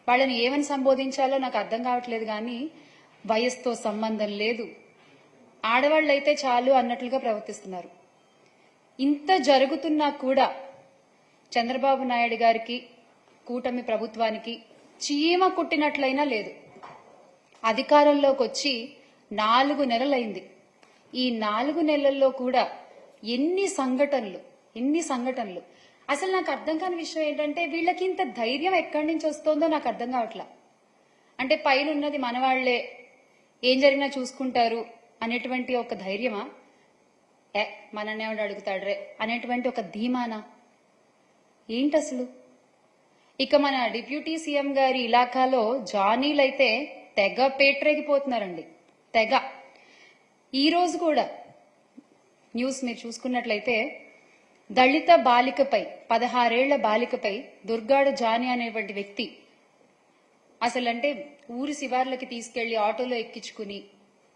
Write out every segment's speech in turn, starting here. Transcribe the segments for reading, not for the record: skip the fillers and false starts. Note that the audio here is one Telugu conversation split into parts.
వాళ్ళని ఏమని సంబోధించాలో నాకు అర్థం కావట్లేదు. కానీ వయసుతో సంబంధం లేదు, ఆడవాళ్ళైతే చాలు అన్నట్లుగా ప్రవర్తిస్తున్నారు. ఇంత జరుగుతున్నా కూడా చంద్రబాబు నాయుడు గారికి, కూటమి ప్రభుత్వానికి చీమ కుట్టినట్లయినా లేదు. అధికారంలోకి వచ్చి 4 నెలలైంది. ఈ 4 నెలల్లో కూడా ఎన్ని సంఘటనలు. అసలు నాకు అర్థం కాని విషయం ఏంటంటే వీళ్ళకి ఇంత ధైర్యం ఎక్కడి నుంచి వస్తుందో నాకు అర్థం కావట్లా. అంటే పైన ఉన్నది మనవాళ్లే, ఏం జరిగినా చూసుకుంటారు అనేటువంటి ఒక ధైర్యమా, మననేవాడు అడుగుతాడ్రే అనేటువంటి ఒక ధీమానా ఏంటి అసలు? ఇక మన డిప్యూటీ సీఎం గారి ఇలాకాలో జానీలైతే తెగ పేట్రేగిపోతున్నారండి, తెగ. ఈ రోజు కూడా న్యూస్ మీరు చూసుకున్నట్లయితే దళిత బాలికపై, 16 ఏళ్ల బాలికపై దుర్గాడ జానీ అనేటువంటి వ్యక్తి అసలంటే ఊరి శివార్లకి తీసుకెళ్లి ఆటోలో ఎక్కించుకుని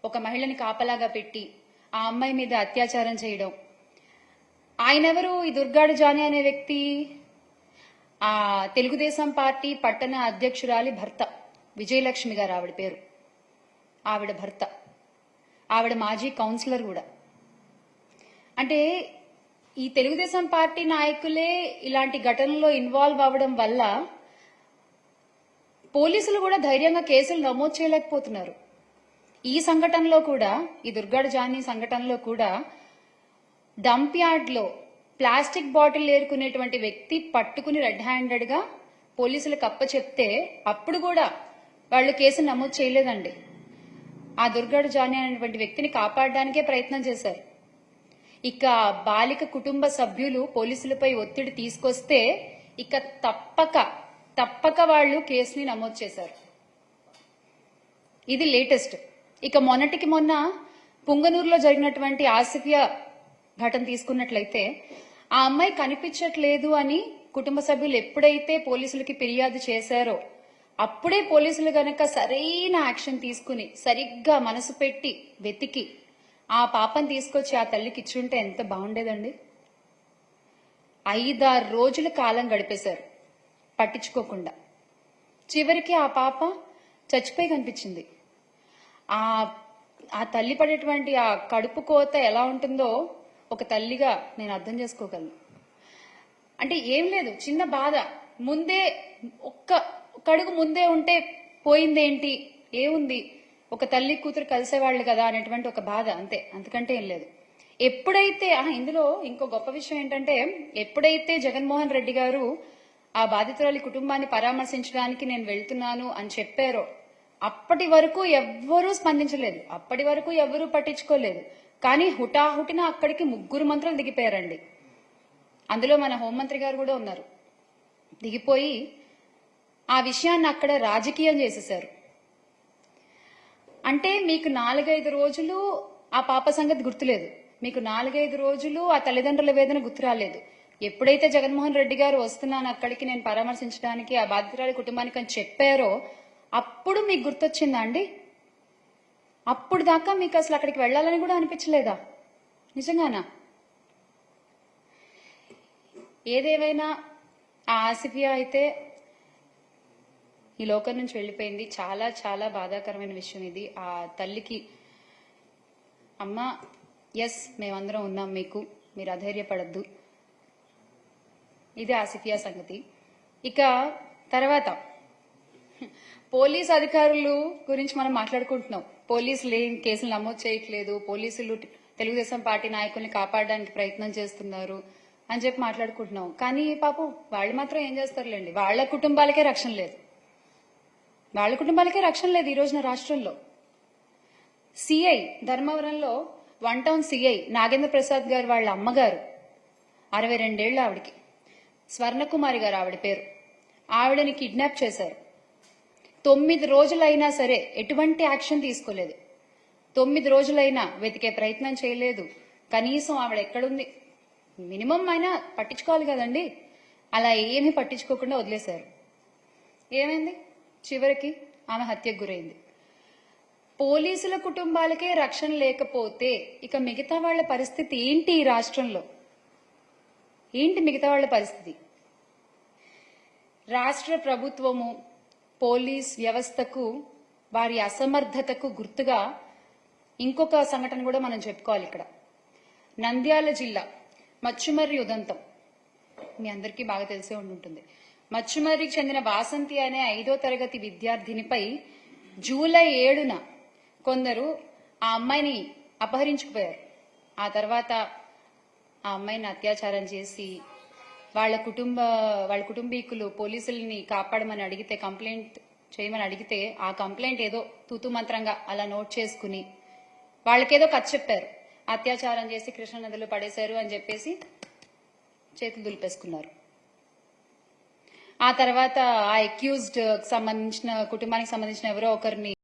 ఒక మహిళని కాపలాగా పెట్టి ఆ అమ్మాయి మీద అత్యాచారం చేయడం. ఆయనెవరు? ఈ దుర్గాడ జానీ అనే వ్యక్తి ఆ తెలుగుదేశం పార్టీ పట్టణ అధ్యక్షురాలి భర్త, విజయలక్ష్మి గారు ఆవిడ పేరు. ఆవిడ భర్త, ఆవిడ మాజీ కౌన్సిలర్ కూడా. అంటే ఈ తెలుగుదేశం పార్టీ నాయకులే ఇలాంటి ఘటనలో ఇన్వాల్వ్ అవ్వడం వల్ల పోలీసులు కూడా ధైర్యంగా కేసులు నమోదు చేయలేకపోతున్నారు. ఈ సంఘటనలో కూడా, ఈ దుర్గాడ జానీ సంఘటనలో కూడా డంప్ యార్డ్ లో ప్లాస్టిక్ బాటిల్ ఏరుకునేటువంటి వ్యక్తి పట్టుకుని రెడ్ హ్యాండెడ్ గా పోలీసులకు అప్పచెప్తే అప్పుడు కూడా వాళ్ళు కేసు నమోదు చేయలేదండి. ఆ దుర్గాడ జానీ అనేటువంటి వ్యక్తిని కాపాడడానికే ప్రయత్నం చేశారు. ఇక బాలిక కుటుంబ సభ్యులు పోలీసులపై ఒత్తిడి తీసుకొస్తే ఇక తప్పక వాళ్ళు కేసుని నమోదు చేశారు. ఇది లేటెస్ట్. ఇక మొన్నటికి మొన్న పుంగనూరులో జరిగినటువంటి ఆసిఫియా ఘటన తీసుకున్నట్లయితే ఆ అమ్మాయి కనిపించట్లేదు అని కుటుంబ సభ్యులు ఎప్పుడైతే పోలీసులకి ఫిర్యాదు చేశారో అప్పుడే పోలీసులు గనక సరైన యాక్షన్ తీసుకుని సరిగ్గా మనసు పెట్టి వెతికి ఆ పాపని తీసుకొచ్చి ఆ తల్లికి ఇచ్చుంటే ఎంత బాగుండేదండి. 5-6 రోజుల కాలం గడిపేశారు పట్టించుకోకుండా. చివరికి ఆ పాప చచ్చిపోయి కనిపించింది. ఆ తల్లి పడేటువంటి ఆ కడుపు కోత ఎలా ఉంటుందో ఒక తల్లిగా నేను అర్థం చేసుకోగలను. అంటే ఏం లేదు, చిన్న బాధ. ముందే ఒక్క అడుగు ముందే ఉంటే పోయిందేంటి, ఏముంది, ఒక తల్లి కూతురు కలిసేవాళ్ళు కదా అనేటువంటి ఒక బాధ, అంతే, అంతకంటే ఏం లేదు. ఎప్పుడైతే ఇందులో ఇంకో గొప్ప విషయం ఏంటంటే ఎప్పుడైతే జగన్మోహన్ రెడ్డి గారు ఆ బాధితురాలి కుటుంబాన్ని పరామర్శించడానికి నేను వెళ్తున్నాను అని చెప్పారో అప్పటి వరకు ఎవ్వరూ స్పందించలేదు, అప్పటి వరకు ఎవ్వరూ పట్టించుకోలేదు. కానీ హుటాహుటిన అక్కడికి 3 మంత్రులు దిగిపోయారండి. అందులో మన హోంమంత్రి గారు కూడా ఉన్నారు. దిగిపోయి ఆ విషయాన్ని అక్కడ రాజకీయం చేసేశారు. అంటే మీకు 4-5 రోజులు ఆ పాప సంగతి గుర్తులేదు, మీకు 4-5 రోజులు ఆ తల్లిదండ్రుల వేదన గుర్తు రాలేదు. ఎప్పుడైతే జగన్మోహన్ రెడ్డి గారు వస్తున్నాను అక్కడికి నేను పరామర్శించడానికి ఆ బాధితురాలి కుటుంబానికి అని చెప్పారో అప్పుడు మీకు గుర్తొచ్చిందా అండి? అప్పుడు దాకా మీకు అసలు అక్కడికి వెళ్లాలని కూడా అనిపించలేదా? నిజంగానా? ఏదేమైనా ఆ ఆసిఫియా అయితే ఈ లోకం నుంచి వెళ్లిపోయింది. చాలా చాలా బాధాకరమైన విషయం ఇది. ఆ తల్లికి అమ్మ, ఎస్ మేమందరం ఉన్నాం మీకు, మీరు అధైర్యపడద్దు. ఇది ఆసిఫియా సంగతి. ఇక తర్వాత పోలీస్ అధికారులు గురించి మనం మాట్లాడుకుంటున్నాం. పోలీసులు ఏం కేసులు నమోదు చేయట్లేదు, పోలీసులు తెలుగుదేశం పార్టీ నాయకుల్ని కాపాడడానికి ప్రయత్నం చేస్తున్నారు అని చెప్పి మాట్లాడుకుంటున్నాం. కానీ పాపం వాళ్ళు మాత్రం ఏం చేస్తారులేండి, వాళ్ళ కుటుంబాలకే రక్షణ లేదు, ఈ రోజున రాష్ట్రంలో. సిఐ ధర్మవరంలో 1 టౌన్ సిఐ నాగేంద్ర ప్రసాద్ గారు వాళ్ళ అమ్మగారు, 62 ఏళ్ల ఆవిడికి, స్వర్ణకుమారి గారు ఆవిడ పేరు, ఆవిడని కిడ్నాప్ చేశారు. 9 రోజులైనా సరే ఎటువంటి యాక్షన్ తీసుకోలేదు. 9 రోజులైనా వెతికే ప్రయత్నం చేయలేదు. కనీసం ఆవిడ ఎక్కడుంది మినిమం అయినా పట్టించుకోవాలి కదండి. అలా ఏమీ పట్టించుకోకుండా వదిలేశారు. ఏమైంది? చివరికి ఆమె హత్యకు గురైంది. పోలీసుల కుటుంబాలకే రక్షణ లేకపోతే ఇక మిగతా వాళ్ల పరిస్థితి ఏంటి? ఈ రాష్ట్రంలో ఏంటి మిగతా వాళ్ల పరిస్థితి? రాష్ట్ర ప్రభుత్వము, పోలీస్ వ్యవస్థకు వారి అసమర్థతకు గుర్తుగా ఇంకొక సంఘటన కూడా మనం చెప్పుకోవాలి. ఇక్కడ నంద్యాల జిల్లా మచ్చుమర్రి ఉదంతం మీ అందరికీ బాగా తెలిసే ఉంటుంది. మచ్చుమర్రికి చెందిన వాసంతి అనే 5వ తరగతి విద్యార్థినిపై జూలై 7న కొందరు ఆ అమ్మాయిని అపహరించుకుపోయారు. ఆ తర్వాత ఆ అమ్మాయిని అత్యాచారం చేసి వాళ్ళ కుటుంబీకులు పోలీసుల్ని కాపాడమని అడిగితే, కంప్లైంట్ చేయమని అడిగితే, ఆ కంప్లైంట్ ఏదో తూతు మంత్రంగా అలా నోట్ చేసుకుని వాళ్ళకేదో కథ చెప్పారు. అత్యాచారం చేసి కృష్ణానదిలో పడేశారు అని చెప్పేసి చేతులు దులిపేసుకున్నారు. ఆ తర్వాత ఆ అక్యూజ్డ్ సంబంధించిన కుటుంబానికి సంబంధించిన ఎవరో ఒకరిని